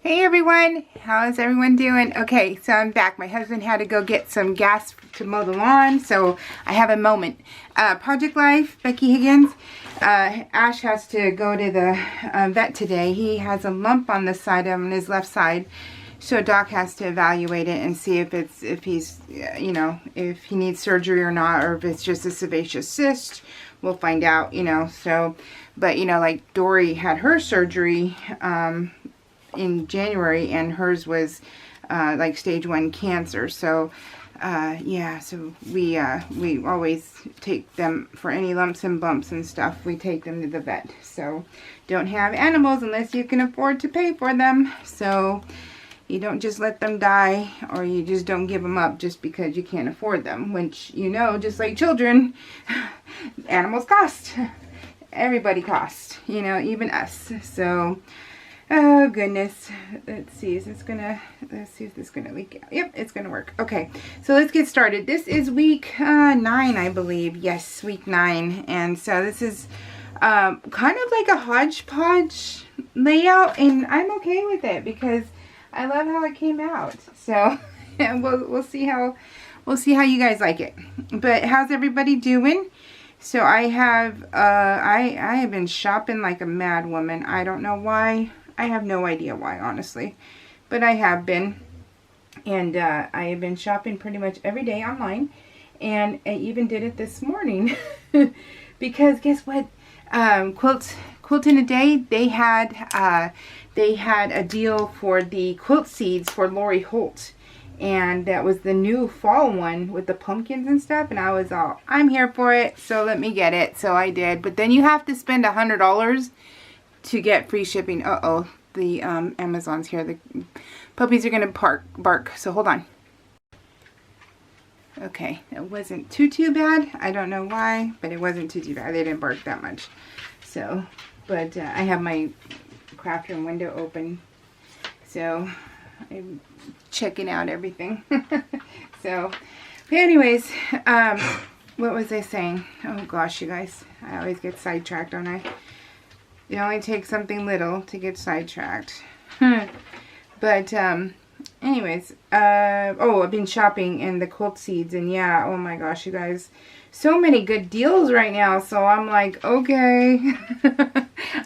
Hey everyone, how's everyone doing? Okay, so I'm back. My husband had to go get some gas to mow the lawn, so I have a moment. Project Life, Becky Higgins. Ash has to go to the vet today. He has a lump on the side of his left side, so Doc has to evaluate it and see if he's if he needs surgery or not, or if it's just a sebaceous cyst. We'll find out, So, but like Dory had her surgery in January, and hers was like stage 1 cancer. So yeah, so we always take them for any lumps and bumps and stuff. We take them to the vet. So don't have animals unless you can afford to pay for them. So you don't just let them die, or you just don't give them up just because you can't afford them, which, just like children, animals cost. Everybody costs, even us. So oh goodness, let's see if this is gonna leak out. Yep, it's gonna work. Okay, so let's get started. This is week 9, I believe. Yes, week 9. And so this is kind of like a hodgepodge layout, and I'm okay with it because I love how it came out. So we'll see how you guys like it. But how's everybody doing? So I have I have been shopping like a mad woman. I don't know why. I have no idea why, honestly, but I have been, and I have been shopping pretty much every day online, and I even did it this morning because guess what? Quilt in a Day, they had a deal for the quilt seeds for Lori Holt, and that was the new fall one with the pumpkins and stuff, and I was all, I'm here for it, so let me get it. So I did, but then you have to spend $100 to get free shipping. Uh-oh, the Amazon's here. The puppies are gonna bark, so hold on. Okay, it wasn't too bad. I don't know why, but it wasn't too bad. They didn't bark that much. So, but I have my craft room window open, so I'm checking out everything. So, but anyways, what was I saying? Oh gosh, you guys, I always get sidetracked, don't I? It only takes something little to get sidetracked. But anyways, oh, I've been shopping in the quilt seeds, and yeah, oh my gosh, you guys, so many good deals right now. So I'm like, okay,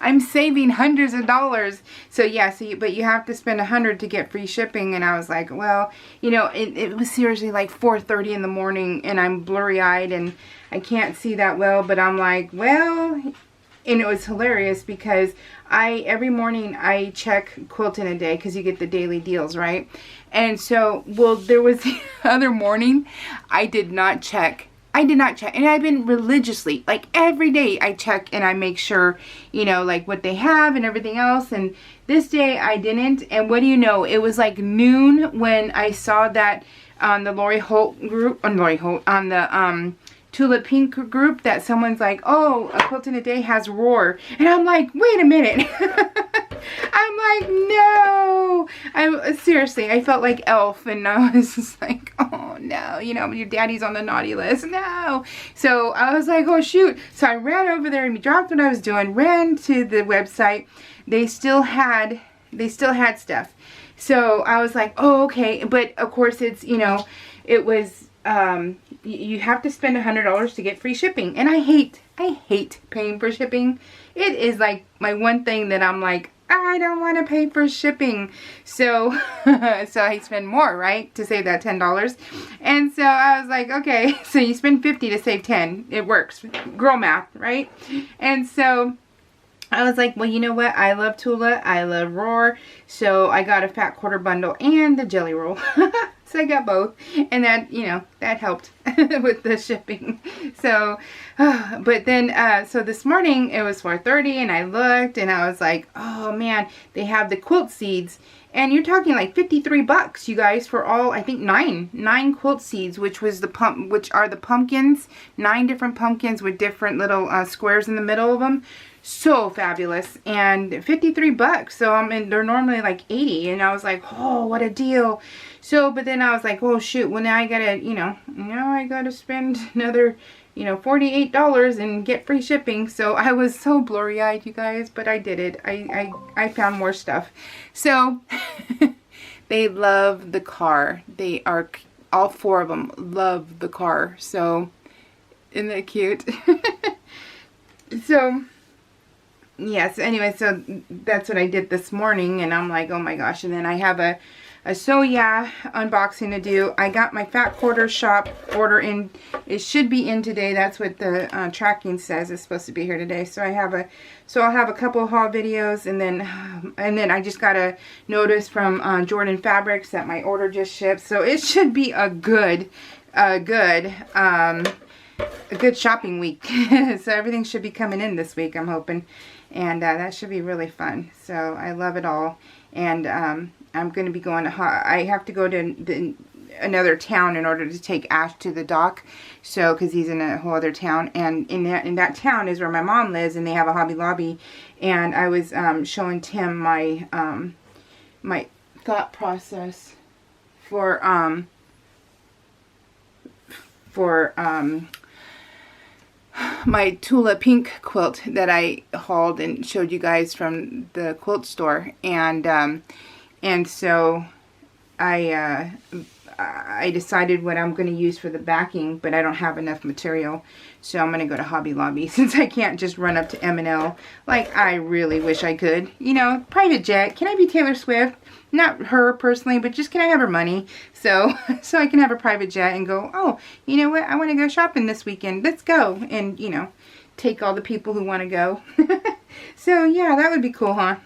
I'm saving hundreds of dollars. So yeah, but you have to spend $100 to get free shipping. And I was like, well, it was seriously like 4:30 in the morning, and I'm blurry-eyed and I can't see that well. But I'm like, well. And it was hilarious because every morning I check Quilt in a Day because you get the daily deals, right? And so, well, there was the other morning I did not check. And I've been religiously, like every day I check and I make sure, like what they have and everything else. And this day I didn't. And what do you know? It was like noon when I saw that on the Lori Holt group, on the Tulip Pink group, that someone's like, oh, a Quilt in a Day has Roar. And I'm like, wait a minute. I'm like, no. Seriously, I felt like Elf, and I was just like, oh no, your daddy's on the naughty list. No. So I was like, oh shoot. So I ran over there and dropped what I was doing, ran to the website. They still had stuff. So I was like, oh, okay. But of course it's, it was, you have to spend $100 to get free shipping, and I hate paying for shipping. It is like my one thing that I'm like, I don't want to pay for shipping. So so I spend more, right, to save that $10. And so I was like, okay, so you spend $50 to save 10. It works. Girl math, right? And so I was like, well, you know what? I love Tula. I love Roar. So I got a fat quarter bundle and the jelly roll. So I got both. And that, that helped with the shipping. So, but then, so this morning it was 4:30 and I looked and I was like, oh man, they have the quilt seeds. And you're talking like $53, you guys, for all, I think nine quilt seeds, which are the pumpkins, 9 different pumpkins with different little squares in the middle of them. so fabulous, and 53 bucks. So I mean, they're normally like 80, and I was like, oh, what a deal. So, but then I was like, oh shoot, well now I gotta, now I gotta spend another, $48 and get free shipping. So I was so blurry-eyed, you guys, but I did it. I found more stuff. So they love the car. They are, all 4 of them love the car. So isn't that cute? So yes, anyway, so that's what I did this morning, and I'm like, oh my gosh. And then I have a So Yeah unboxing to do. I got my Fat Quarter Shop order in. It should be in today. That's what the tracking says. It's supposed to be here today. So I'll have a couple haul videos, and then I just got a notice from Jordan Fabrics that my order just shipped. So it should be a good shopping week. So everything should be coming in this week, I'm hoping, and that should be really fun. So I love it all, and I'm going to be going to, I have to go to another town in order to take Ash to the dock, so, because he's in a whole other town, and in that town is where my mom lives, and they have a Hobby Lobby, and I was showing Tim my, my thought process for my Tula Pink quilt that I hauled and showed you guys from the quilt store, and so I decided what I'm going to use for the backing, but I don't have enough material, so I'm going to go to Hobby Lobby since I can't just run up to M&L like I really wish I could. Private jet. Can I be Taylor Swift? Not her personally, but just can I have her money? So I can have a private jet and go, oh, you know what? I want to go shopping this weekend. Let's go. And, take all the people who want to go. So, yeah, that would be cool, huh?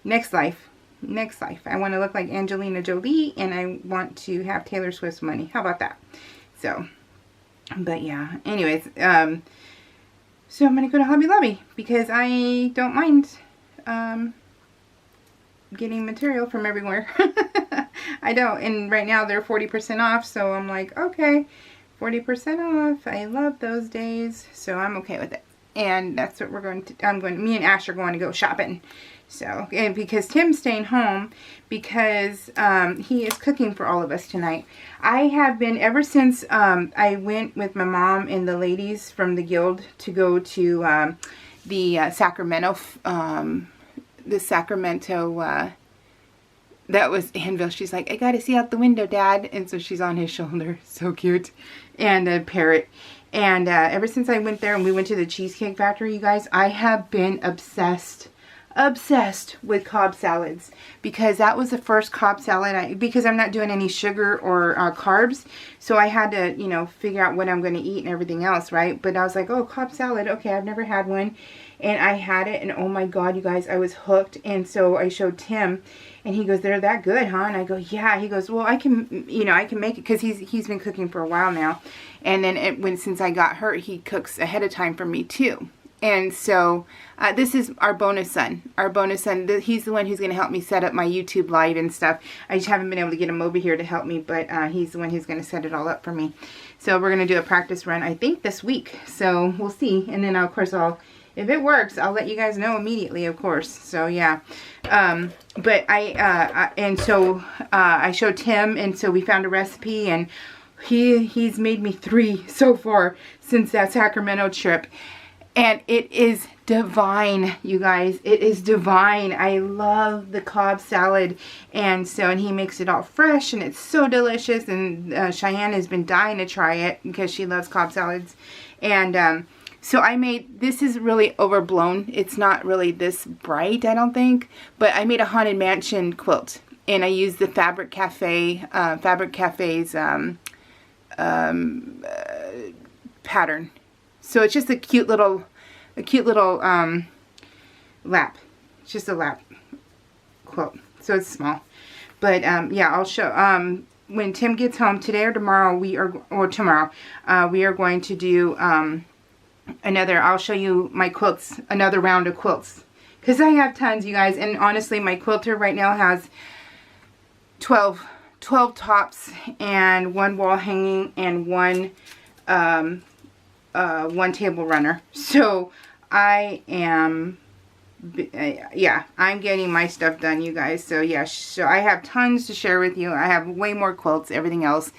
Next life. Next life. I want to look like Angelina Jolie, and I want to have Taylor Swift's money. How about that? So, but yeah. Anyways, so I'm going to go to Hobby Lobby because I don't mind getting material from everywhere. I don't, and right now they're 40% off, so I'm like, okay, 40% off. I love those days, so I'm okay with it. And that's what me and Ash are going to go shopping. So, and because Tim's staying home because he is cooking for all of us tonight. I have been, ever since I went with my mom and the ladies from the guild to go to the Sacramento, that was Anvil. She's like, I gotta see out the window, Dad. And so she's on his shoulder. So cute. And a parrot. And ever since I went there and we went to the Cheesecake Factory, you guys, I have been obsessed with Cobb salads, because that was the first Cobb salad because I'm not doing any sugar or carbs, so I had to figure out what I'm going to eat and everything else, right? But I was like, oh, Cobb salad, okay, I've never had one, and I had it, and oh my god, you guys, I was hooked. And so I showed Tim, and he goes, they're that good, huh? And I go, yeah. He goes, well, I can make it, because he's been cooking for a while now, and then since I got hurt, he cooks ahead of time for me too. And so this is our bonus son. He's the one who's going to help me set up my YouTube live and stuff. I just haven't been able to get him over here to help me, but he's the one who's going to set it all up for me. So we're going to do a practice run, I think, this week. So we'll see. And then, of course, if it works, I'll let you guys know immediately, of course. So, yeah. But I showed Tim, and so we found a recipe, and he's made me 3 so far since that Sacramento trip. And it is divine, you guys. It is divine. I love the Cobb salad. And he makes it all fresh, and it's so delicious. And Cheyenne has been dying to try it because she loves Cobb salads. And so this is really overblown. It's not really this bright, I don't think. But I made a Haunted Mansion quilt. And I used the Fabric Cafe's pattern. So it's just a cute little lap. It's just a lap quilt. So it's small. But yeah, I'll show when Tim gets home today or tomorrow. We are going to do I'll show you my quilts, another round of quilts, because I have tons, you guys. And honestly, my quilter right now has 12 tops and 1 wall hanging and one table runner. So I am, yeah, I'm getting my stuff done, you guys. So yeah, so I have tons to share with you. I have way more quilts, everything else.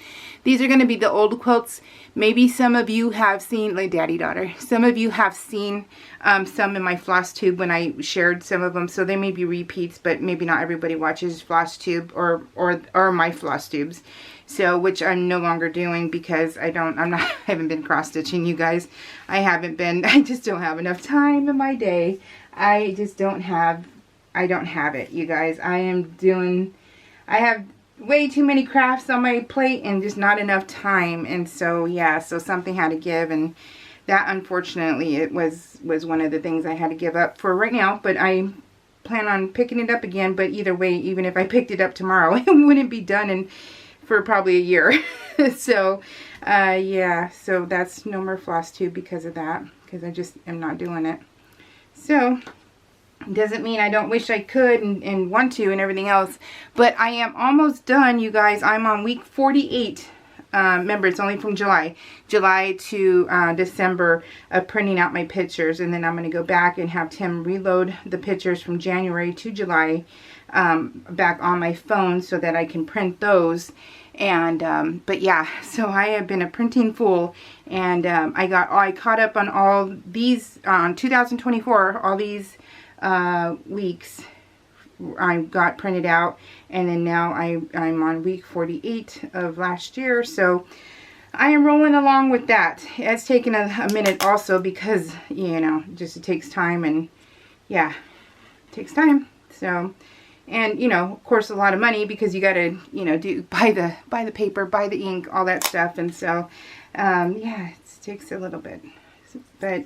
These are going to be the old quilts. Maybe some of you have seen, like daddy daughter, some of you have seen some in my floss tube when I shared some of them. So they may be repeats, but maybe not everybody watches floss tube or my floss tubes. So, which I'm no longer doing because I haven't been cross stitching, you guys. I just don't have enough time in my day. I don't have it, you guys. I have way too many crafts on my plate and just not enough time. And so, yeah, so something had to give, and that, unfortunately, it was one of the things I had to give up for right now. But I plan on picking it up again. But either way, even if I picked it up tomorrow, it wouldn't be done for probably a year. So, yeah, so that's no more floss tube because of that, because I just am not doing it. So, doesn't mean I don't wish I could and want to and everything else, but I am almost done, you guys. I'm on week 48. Remember, it's only from July to December of printing out my pictures, and then I'm going to go back and have Tim reload the pictures from January to July back on my phone so that I can print those. And but yeah, so I have been a printing fool, and I caught up on all these 2024, all these weeks I got printed out, and then now I'm on week 48 of last year, so I am rolling along with that. It's taken a minute also because, you know, just it takes time, and yeah, it takes time. So, and you know, of course, a lot of money because you got to, you know, buy the paper, buy the ink, all that stuff, and so yeah, it takes a little bit. But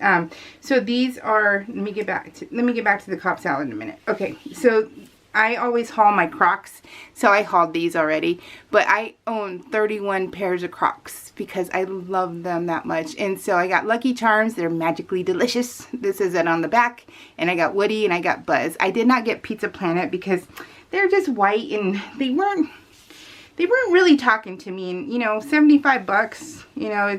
so these are, let me get back to the Cobb salad in a minute. Okay, so I always haul my Crocs, so I hauled these already, but I own 31 pairs of Crocs because I love them that much. And so I got Lucky Charms. They're magically delicious. This is it on the back, and I got Woody and I got Buzz. I did not get Pizza Planet because they're just white and they weren't really talking to me. And you know, 75 bucks, you know,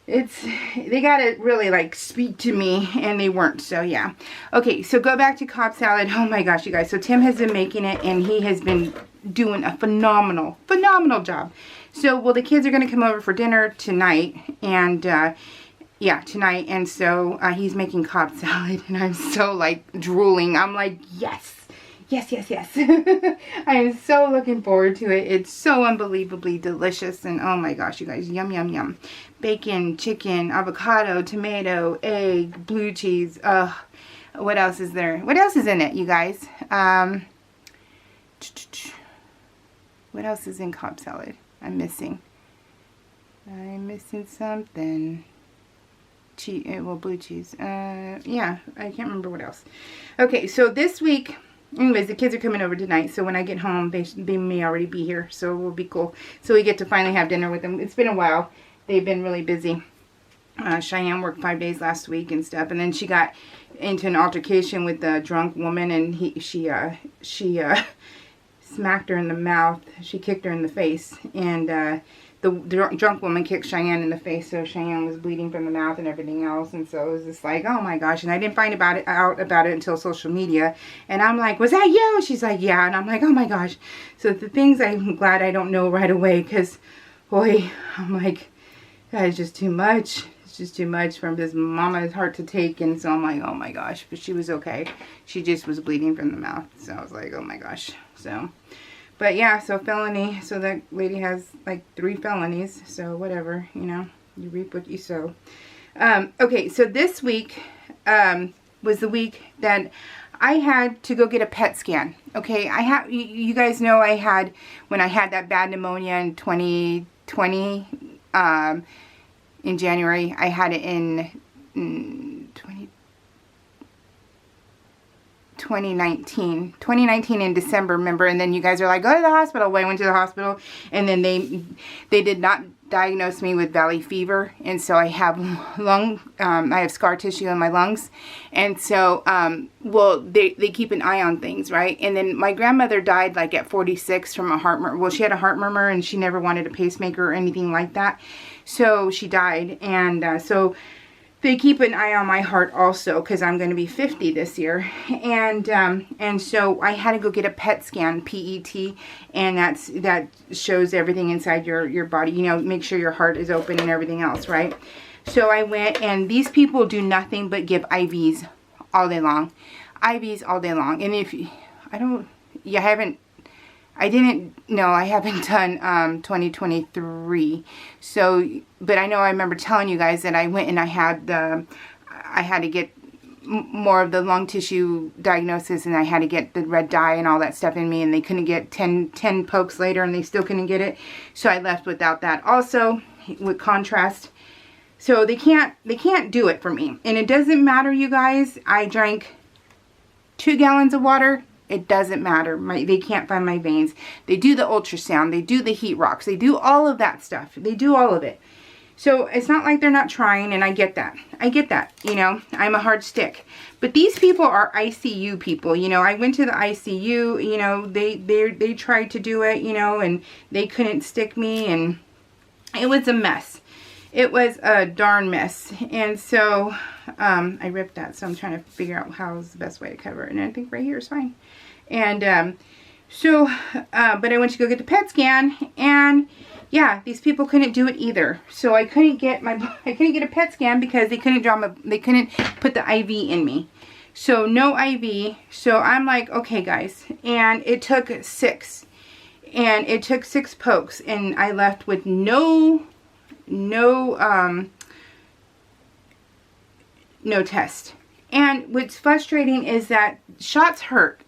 they gotta really like speak to me, and they weren't. So yeah, okay, so go back to Cobb salad. Oh my gosh, you guys, so Tim has been making it, and he has been doing a phenomenal job. So well, the kids are gonna come over for dinner tonight, and yeah, tonight, and so he's making Cobb salad, and I'm so like drooling. I'm like, yes. I am so looking forward to it. It's so unbelievably delicious, and oh my gosh, you guys, yum yum yum. Bacon, chicken, avocado, tomato, egg, blue cheese. What else is there? What else is in it, you guys? What else is in Cobb salad? I'm missing something. Well, blue cheese. Yeah, I can't remember what else. Okay, so this week, anyways, the kids are coming over tonight, so when I get home, they may already be here, so it will be cool. So we get to finally have dinner with them. It's been a while. They've been really busy. Cheyenne worked 5 days last week and stuff, and then she got into an altercation with a drunk woman, and she smacked her in the mouth. She kicked her in the face, and the drunk woman kicked Cheyenne in the face, so Cheyenne was bleeding from the mouth and everything else. And so it was just like, oh my gosh. And I didn't find out about it until social media, and I'm like, was that you? She's like, yeah. And I'm like, oh my gosh. So the things I'm glad I don't know right away, because boy, I'm like, that is just too much. It's just too much from this mama's heart to take. And so I'm like, oh my gosh. But she was okay. She just was bleeding from the mouth. So I was like, oh my gosh. So, but yeah, so felony. So that lady has like 3 felonies. So whatever, you know, you reap what you sow. Okay, so this week was the week that I had to go get a PET scan. Okay, you guys know when I had that bad pneumonia in 2020, in January. I had it in 2019 in December, remember? And then you guys are like, go to the hospital. Well, I went to the hospital, and then they did not diagnose me with valley fever, and so I have I have scar tissue in my lungs, and so well, they keep an eye on things, right? And then my grandmother died like at 46 from a heart murmur. Well, she had a heart murmur, and she never wanted a pacemaker or anything like that, so she died. And so they keep an eye on my heart also, because I'm going to be 50 this year. And so I had to go get a PET scan, PET, and that shows everything inside your body. You know, make sure your heart is open and everything else, right? So I went, and these people do nothing but give IVs all day long. IVs all day long. And if I haven't done 2023. So, but I know I remember telling you guys that I went and I had to get more of the lung tissue diagnosis, and I had to get the red dye and all that stuff in me, and they couldn't get 10 pokes later, and they still couldn't get it. So I left without that also, with contrast. So they can't do it for me. And it doesn't matter, you guys. I drank 2 gallons of water. It doesn't matter. They can't find my veins. They do the ultrasound. They do the heat rocks. They do all of that stuff. They do all of it. So it's not like they're not trying, and I get that. I get that, you know. I'm a hard stick. But these people are ICU people, you know. I went to the ICU, you know. They tried to do it, you know, and they couldn't stick me, and it was a mess. It was a darn mess. And so I ripped that, so I'm trying to figure out how's the best way to cover it. And I think right here is fine. And but I went to go get the PET scan, and yeah, these people couldn't do it either. So I couldn't get a PET scan because they couldn't put the IV in me. So no IV. So I'm like, okay, guys. And it took 6. And it took 6 pokes, and I left with no test. And what's frustrating is that shots hurt.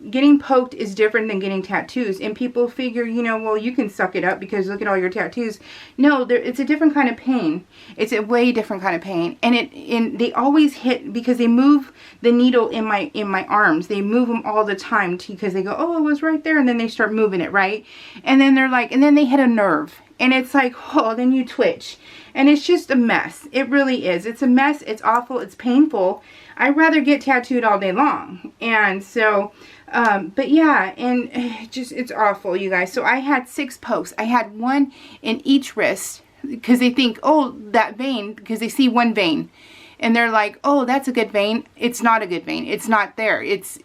Getting poked is different than getting tattoos, and people figure, you know, well, you can suck it up because look at all your tattoos. No, it's a different kind of pain. It's a way different kind of pain, and they always hit because they move the needle in my arms. They move them all the time because they go, oh, it was right there, and then they start moving it, right? And then they're like, and then they hit a nerve, and it's like, oh, then you twitch, and it's just a mess. It really is. It's a mess. It's awful. It's painful. I'd rather get tattooed all day long. And so, but yeah, and it's awful, you guys. So I had 6 pokes. I had 1 in each wrist because they think, oh, that vein, because they see 1 vein. And they're like, oh, that's a good vein. It's not a good vein. It's not there. It's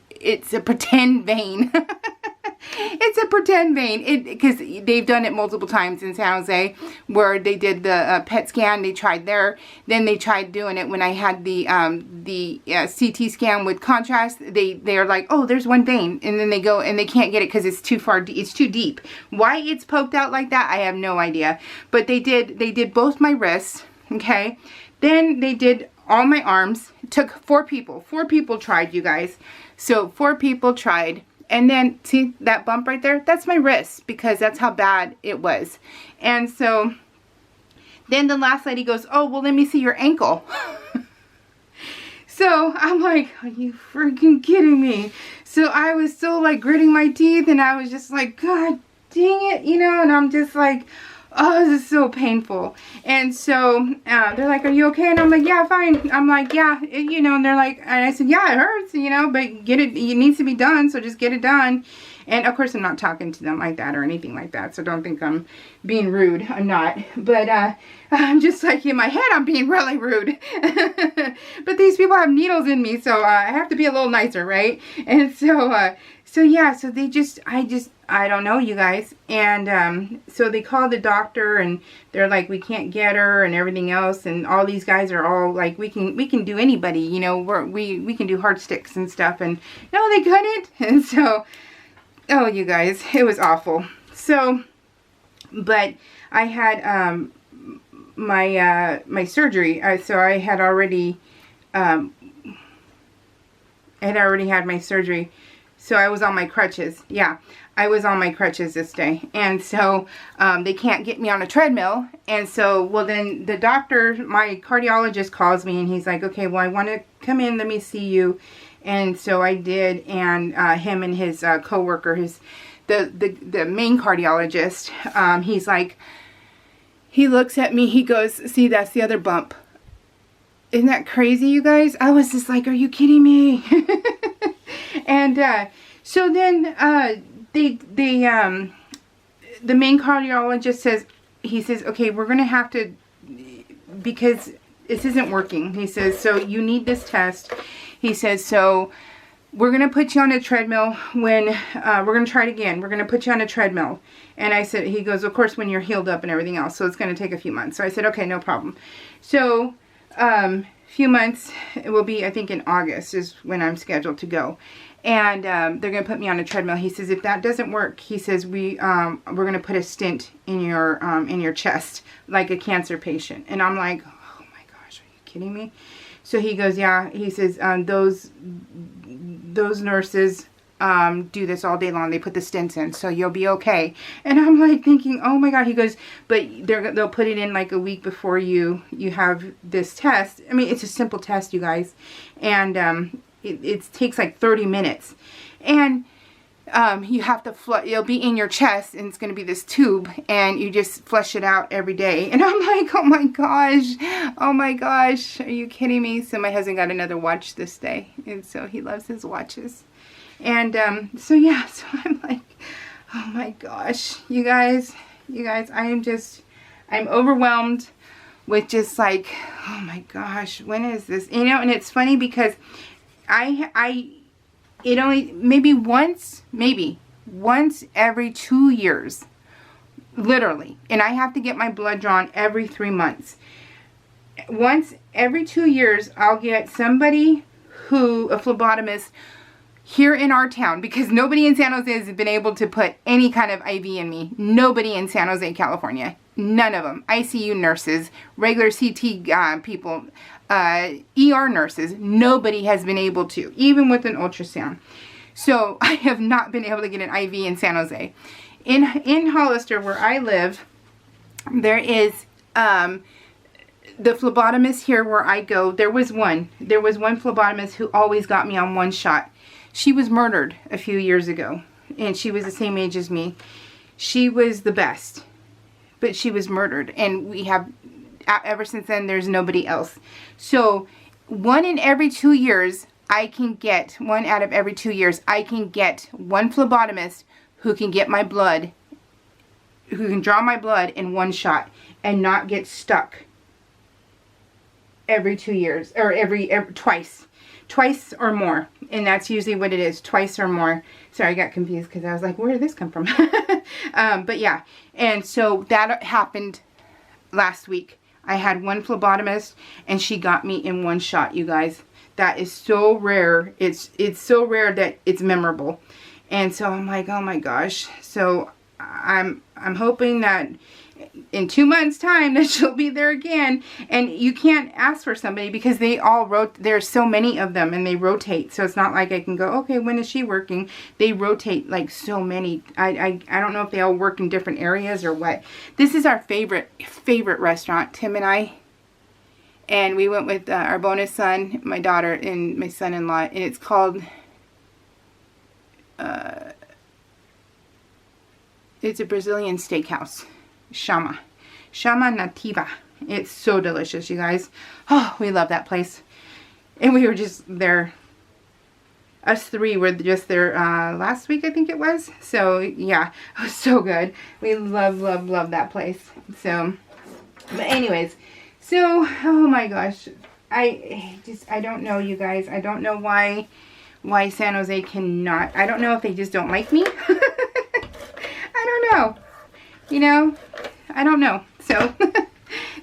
a pretend vein. It's a pretend vein, because they've done it multiple times in San Jose, where they did the PET scan. They tried there, then they tried doing it when I had the CT scan with contrast. They're like, oh, there's 1 vein, and then they go and they can't get it because it's too far. It's too deep. Why it's poked out like that, I have no idea. But they did both my wrists. Okay, then they did all my arms. It took 4 people. 4 people tried, you guys. So 4 people tried. And then, see that bump right there? That's my wrist, because that's how bad it was. And so, then the last lady goes, oh, well, let me see your ankle. So, I'm like, are you freaking kidding me? So, I was still, like, gritting my teeth, and I was just like, God dang it, you know? And I'm just like, oh, this is so painful. And so they're like, are you okay? And I'm like, yeah, fine. I'm like, yeah, you know, and they're like, and I said, yeah, it hurts, you know, but it needs to be done, so just get it done. And of course, I'm not talking to them like that or anything like that, so don't think I'm being rude. I'm not. But I'm just like, in my head, I'm being really rude. But these people have needles in me, so I have to be a little nicer, right? And so yeah, so I don't know, you guys. And so they called the doctor, and they're like, we can't get her and everything else. And all these guys are all like, we can do anybody, you know, we can do hard sticks and stuff. And no, they couldn't. And so, oh, you guys, it was awful. So, but I had my surgery. So I had already had my surgery. So I was on my crutches. Yeah, I was on my crutches this day. And so they can't get me on a treadmill. And so, well, then the doctor, my cardiologist, calls me, and he's like, okay, well, I want to come in. Let me see you. And so I did. And him and his coworker, the main cardiologist, he's like, he looks at me. He goes, see, that's the other bump. Isn't that crazy, you guys? I was just like, are you kidding me? And so then the main cardiologist says, he says, okay, we're going to have to, because this isn't working. He says, so you need this test. He says, so we're going to put you on a treadmill when, we're going to try it again. We're going to put you on a treadmill. And I said, he goes, of course, when you're healed up and everything else. So it's going to take a few months. So I said, okay, no problem. So, few months, it will be, I think in August is when I'm scheduled to go. And they're going to put me on a treadmill. He says, if that doesn't work, he says, we're going to put a stent in your chest, like a cancer patient. And I'm like, oh my gosh, are you kidding me? So he goes, yeah. He says, those nurses do this all day long. They put the stents in, so you'll be okay. And I'm like thinking, oh my God. He goes, but they'll put it in like a week before you have this test. I mean, it's a simple test, you guys. And it takes like 30 minutes. And you have to it'll be in your chest, and it's going to be this tube, and you just flush it out every day. And I'm like, oh my gosh, are you kidding me? So my husband got another watch this day, and so he loves his watches. And so yeah, so I'm like, oh my gosh, you guys, I'm overwhelmed with just like, oh my gosh, when is this? You know, and it's funny because it only, maybe once every 2 years, literally. And I have to get my blood drawn every 3 months. Once every 2 years, I'll get somebody a phlebotomist here in our town, because nobody in San Jose has been able to put any kind of IV in me. Nobody in San Jose, California. None of them. ICU nurses, regular CT people, ER nurses. Nobody has been able to, even with an ultrasound. So I have not been able to get an IV in San Jose. In Hollister, where I live, there is the phlebotomist here where I go. There was one phlebotomist who always got me on one shot. She was murdered a few years ago, and she was the same age as me. She was the best, but she was murdered, and we have, ever since then, there's nobody else. So one out of every 2 years, I can get one phlebotomist who can get my blood, who can draw my blood in one shot and not get stuck every 2 years, or twice or more. And that's usually what it is, twice or more. Sorry, I got confused because I was like, where did this come from? But yeah, and so that happened last week. I had one phlebotomist, and she got me in one shot, you guys. That is so rare. It's so rare that it's memorable. And so I'm like, oh my gosh. So I'm hoping that in 2 months time that she'll be there again. And you can't ask for somebody because they all there's so many of them, and they rotate. So it's not like I can go, okay, when is she working? They rotate like so many. I don't know if they all work in different areas or what. This is our favorite restaurant, Tim and I. And we went with our bonus son, my daughter, and my son-in-law. And it's called, it's a Brazilian steakhouse. Chama Nativa. It's so delicious, you guys. Oh, we love that place. And we were just there. Us three were just there last week, I think it was. So, yeah. It was so good. We love that place. So, but anyways. So, oh my gosh. I don't know, you guys. I don't know why San Jose cannot. I don't know if they just don't like me. I don't know. You know, I don't know. So,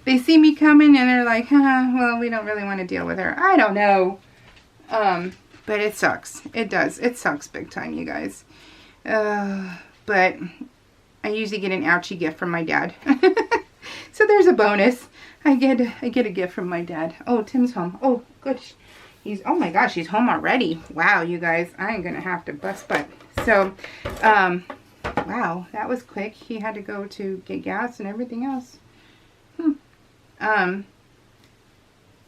they see me coming and they're like, well, we don't really want to deal with her. I don't know. But it sucks. It does. It sucks big time, you guys. But I usually get an ouchie gift from my dad. So there's a bonus. I get a gift from my dad. Oh, Tim's home. Oh, good. Oh my gosh, he's home already. Wow, you guys. I ain't going to have to bust butt. So, wow, that was quick. He had to go to get gas and everything else.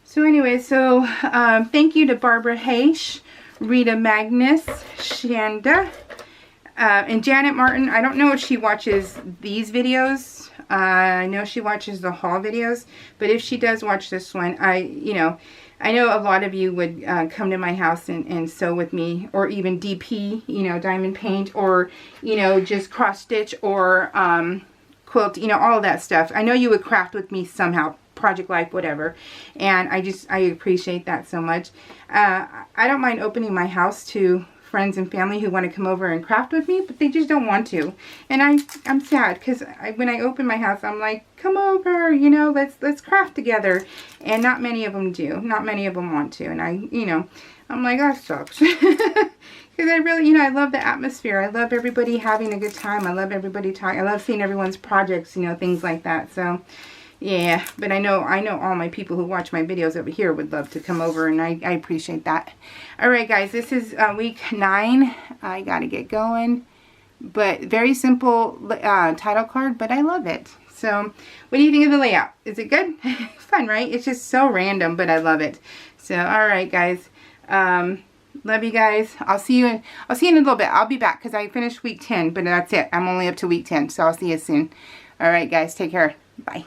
So anyway, thank you to Barbara Haish, Rita Magnus, Shanda, and Janet Martin. I don't know if she watches these videos. I know she watches the haul videos, but if she does watch this one, I know a lot of you would come to my house and sew with me, or even DP, diamond paint, or, just cross stitch, or quilt, all of that stuff. I know you would craft with me somehow. project life, whatever. And I appreciate that so much. I don't mind opening my house to friends and family who want to come over and craft with me, but they just don't want to. And I'm sad, because when I open my house, I'm like, come over, you know, let's craft together. And not many of them do. Not many of them want to. And I'm like, that sucks. Because I really, you know, I love the atmosphere. I love everybody having a good time. I love everybody talking. I love seeing everyone's projects, you know, things like that. So, yeah. But I know all my people who watch my videos over here would love to come over, and I appreciate that. All right, guys. This is week 9. I got to get going. But very simple title card, but I love it. So, what do you think of the layout? Is it good? Fun, right? It's just so random, but I love it. So, all right, guys. Love you guys. I'll see you in a little bit. I'll be back because I finished week 10, but that's it. I'm only up to week 10, so I'll see you soon. All right, guys. Take care. Bye.